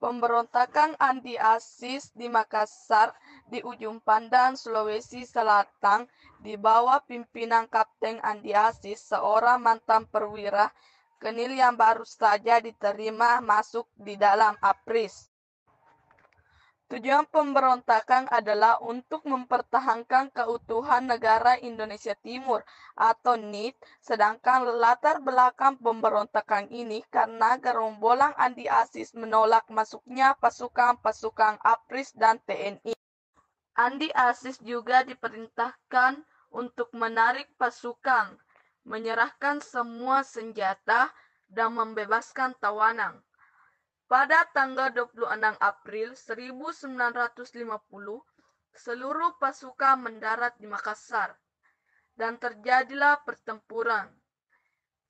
Pemberontakan anti-ISIS di Makassar di ujung Pandan, Sulawesi Selatan di bawah pimpinan Kapten anti-ISIS, seorang mantan perwira Kenil yang baru saja diterima masuk di dalam APRIS. Tujuan pemberontakan adalah untuk mempertahankan keutuhan negara Indonesia Timur atau NIT, sedangkan latar belakang pemberontakan ini karena gerombolan anti-ISIS menolak masuknya pasukan-pasukan APRIS dan TNI. Anti-ISIS juga diperintahkan untuk menarik pasukan, menyerahkan semua senjata, dan membebaskan tawanan. Pada tanggal 26 April 1950, seluruh pasukan mendarat di Makassar dan terjadilah pertempuran.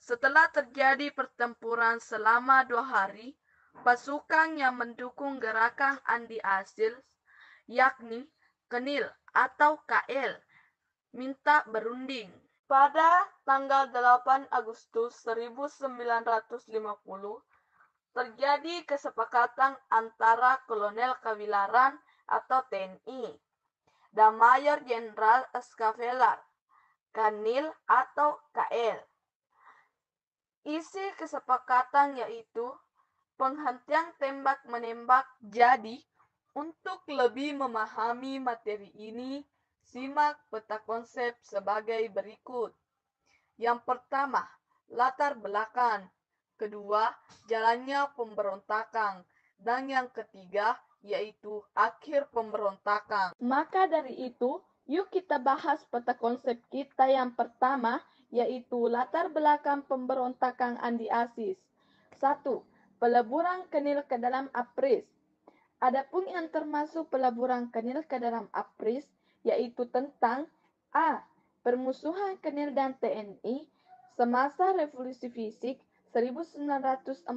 Setelah terjadi pertempuran selama 2 hari, pasukan yang mendukung gerakan anti-ISIS, yakni Kenil atau KL, minta berunding. Pada tanggal 8 Agustus 1950, terjadi kesepakatan antara Kolonel Kawilaran atau TNI dan Mayor Jenderal Eskavelar, Kanil atau KL. Isi kesepakatan yaitu penghentian tembak-menembak. Jadi, untuk lebih memahami materi ini, simak peta konsep sebagai berikut. Yang pertama, latar belakang. Kedua, jalannya pemberontakan. Dan yang ketiga, yaitu akhir pemberontakan. Maka dari itu, yuk kita bahas peta konsep kita yang pertama, yaitu latar belakang pemberontakan anti-ISIS. 1. Peleburan Kenil ke dalam APRIS. Adapun yang termasuk peleburan Kenil ke dalam APRIS, yaitu tentang A. Permusuhan Kenil dan TNI semasa revolusi fisik 1945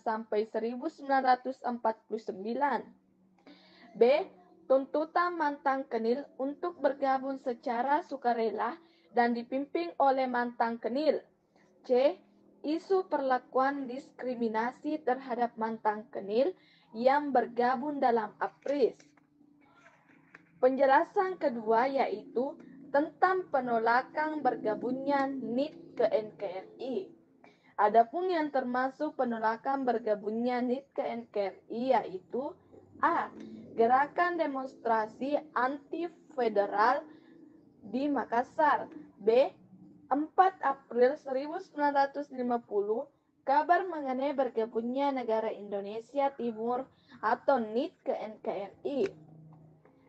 sampai 1949. B. Tuntutan mantan Kenil untuk bergabung secara sukarela dan dipimpin oleh mantan Kenil. C. Isu perlakuan diskriminasi terhadap mantan Kenil yang bergabung dalam APRIS. Penjelasan kedua yaitu tentang penolakan bergabungnya NIT ke NKRI. Adapun yang termasuk penolakan bergabungnya NIT ke NKRI yaitu A. Gerakan demonstrasi anti-federal di Makassar. B. 4 April 1950, kabar mengenai bergabungnya negara Indonesia Timur atau NIT ke NKRI.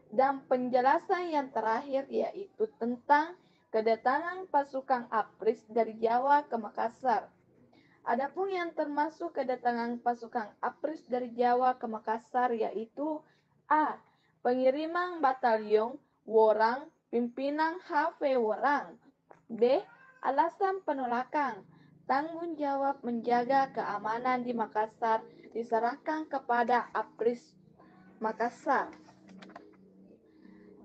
Dan penjelasan yang terakhir yaitu tentang kedatangan pasukan APRIS dari Jawa ke Makassar. Adapun yang termasuk kedatangan pasukan APRIS dari Jawa ke Makassar yaitu A. Pengiriman batalion Worang pimpinan HV Worang. B. Alasan penolakan, tanggung jawab menjaga keamanan di Makassar diserahkan kepada APRIS Makassar.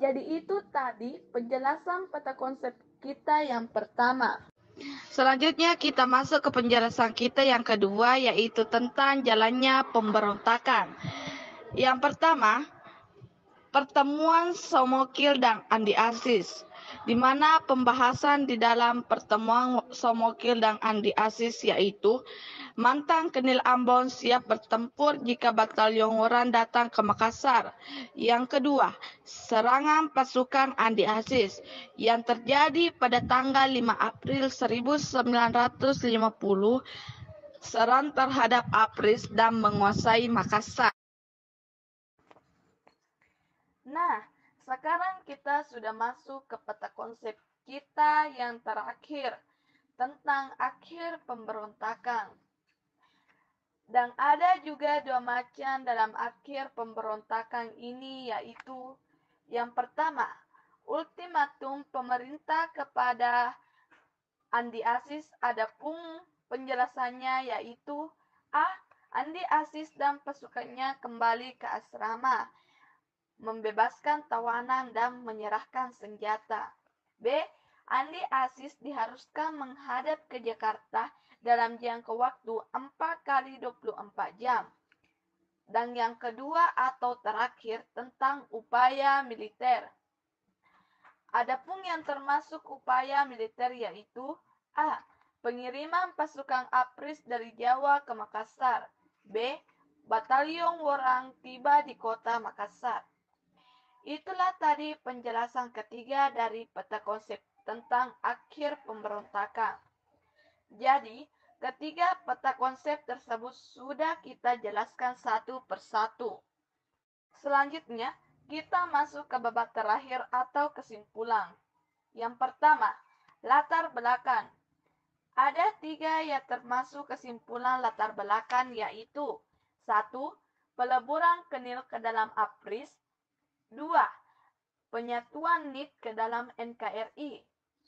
Jadi itu tadi penjelasan peta konsep kita yang pertama. Selanjutnya kita masuk ke penjelasan kita yang kedua, yaitu tentang jalannya pemberontakan. Yang pertama, pertemuan Somokil dan anti-ISIS, di mana pembahasan di dalam pertemuan Somokil dan anti-ISIS yaitu mantan Kenil Ambon siap bertempur jika batalion Worang datang ke Makassar. Yang kedua, serangan pasukan anti-ISIS yang terjadi pada tanggal 5 April 1950, serang terhadap APRIS dan menguasai Makassar. Nah, sekarang kita sudah masuk ke peta konsep kita yang terakhir tentang akhir pemberontakan. Dan ada juga 2 macam dalam akhir pemberontakan ini, yaitu yang pertama, ultimatum pemerintah kepada anti-ISIS. Adapun penjelasannya yaitu A. Anti-ISIS dan pasukannya kembali ke asrama, membebaskan tawanan dan menyerahkan senjata. B. Anti-ISIS diharuskan menghadap ke Jakarta dalam jangka waktu 4 kali 24 jam. Dan yang kedua atau terakhir tentang upaya militer. Adapun yang termasuk upaya militer yaitu A. Pengiriman pasukan APRIS dari Jawa ke Makassar. B. Batalion Worang tiba di kota Makassar. Itulah tadi penjelasan ketiga dari peta konsep tentang akhir pemberontakan. Jadi, ketiga peta konsep tersebut sudah kita jelaskan satu persatu. Selanjutnya, kita masuk ke babak terakhir atau kesimpulan. Yang pertama, latar belakang. Ada 3 yang termasuk kesimpulan latar belakang yaitu 1. Peleburan Kenil ke dalam APRIS. 2. Penyatuan NIT ke dalam NKRI.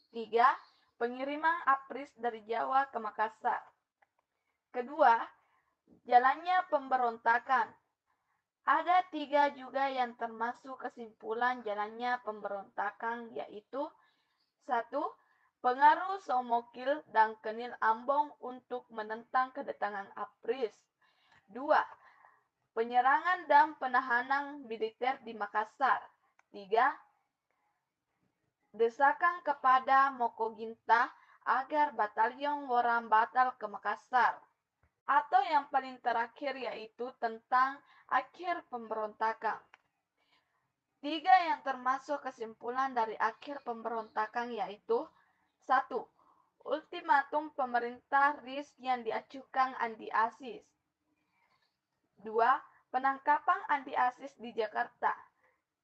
3. Pengiriman APRIS dari Jawa ke Makassar. Kedua, jalannya pemberontakan. Ada 3 juga yang termasuk kesimpulan jalannya pemberontakan yaitu 1. Pengaruh Somokil dan Kenil Ambong untuk menentang kedatangan APRIS. 2. Penyerangan dan penahanan militer di Makassar. 3. Desakan kepada Moko Ginta agar batalion Worang batal ke Makassar. Atau yang paling terakhir yaitu tentang akhir pemberontakan. 3 yang termasuk kesimpulan dari akhir pemberontakan yaitu 1. Ultimatum pemerintah RIS yang diajukan Andi Aziz. 2. Penangkapan Andi Aziz di Jakarta.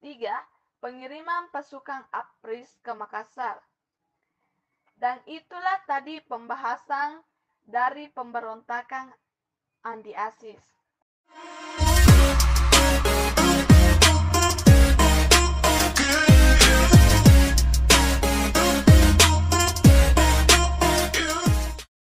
3. Pengiriman pasukan APRIS ke Makassar. Dan itulah tadi pembahasan dari pemberontakan Andi Aziz.